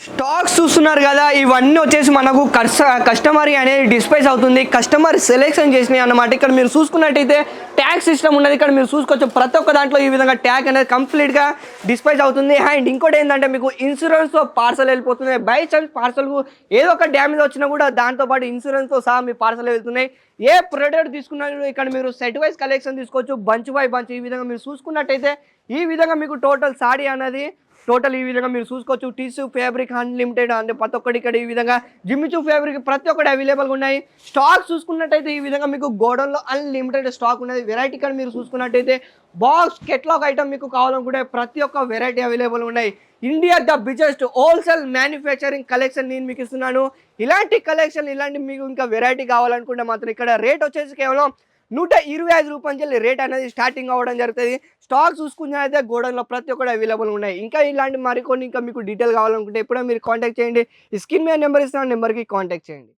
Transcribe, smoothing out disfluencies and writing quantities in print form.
Stocks చూస్తున్నారు కదా, ఇవన్నీ వచ్చేసి మనకు కస్టమర్ అనేది డిస్పైస్ అవుతుంది. కస్టమర్ సెలెక్షన్ చేసినాయి అన్నమాట. ఇక్కడ మీరు చూసుకున్నట్టయితే ట్యాగ్ సిస్టమ్ ఉన్నది. ఇక్కడ మీరు చూసుకోవచ్చు ప్రతి ఒక్క దాంట్లో ఈ విధంగా ట్యాగ్ అనేది కంప్లీట్గా డిస్పైస్ అవుతుంది. అండ్ ఇంకోటి ఏంటంటే మీకు ఇన్సూరెన్స్తో పార్సల్ వెళ్ళిపోతుంది. బై ఛాన్స్ పార్సల్కు ఏదో ఒక డ్యామేజ్ వచ్చినా కూడా దాంతోపాటు ఇన్సూరెన్స్తో సహా మీ పార్సల్ వెళ్తున్నాయి. ఏ ప్రోడక్ట్ తీసుకున్నా ఇక్కడ మీరు సెట్ వైజ్ కలెక్షన్ తీసుకోవచ్చు, బంచ్ బై బంచ్. ఈ విధంగా మీరు చూసుకున్నట్టయితే ఈ విధంగా మీకు టోటల్ సాడీ అనేది టోటల్ ఈ విధంగా మీరు చూసుకోవచ్చు. టిష్యూ ఫ్యాబ్రిక్ అన్లిమిటెడ్ అంటే ప్రతి ఒక్కటి ఇక్కడ ఈ విధంగా జిమ్మిచూ ఫ్యాబ్రిక్ ప్రతి ఒక్కటి అవైలబుల్గా ఉన్నాయి. స్టాక్ చూసుకున్నట్టయితే ఈ విధంగా మీకు గోడౌన్లో అన్లిమిటెడ్ స్టాక్ ఉన్నది. వెరైటీ కానీ మీరు చూసుకున్నట్టయితే బాక్స్ కెట్లాగ్ ఐటమ్ మీకు కావాలనుకుంటే ప్రతి ఒక్క వెరైటీ అవైలబుల్ ఉన్నాయి. India the biggest wholesale manufacturing collection నేను మీకు ఇస్తున్నాను. ఇలాంటి కలెక్షన్ ఇలాంటి మీకు ఇంకా వెరైటీ కావాలనుకుంటే మాత్రం ఇక్కడ రేట్ వచ్చేసి కేవలం 125 రూపాయలు రేట్ అనేది స్టార్టింగ్ అవ్వడం జరుగుతుంది. స్టాక్ చూసుకున్నట్లయితే గోడౌన్లో ప్రతి ఒక్కటి అవైలబుల్ ఉన్నాయి. ఇంకా ఇలాంటి మరికొన్ని ఇంకా మీకు డీటెయిల్ కావాలనుకుంటే ఎప్పుడో మీరు కాంటాక్ట్ చేయండి. ఈ స్క్రీన్ మీద నెంబర్ ఇస్తాను, నెంబర్కి కాంటాక్ట్ చేయండి.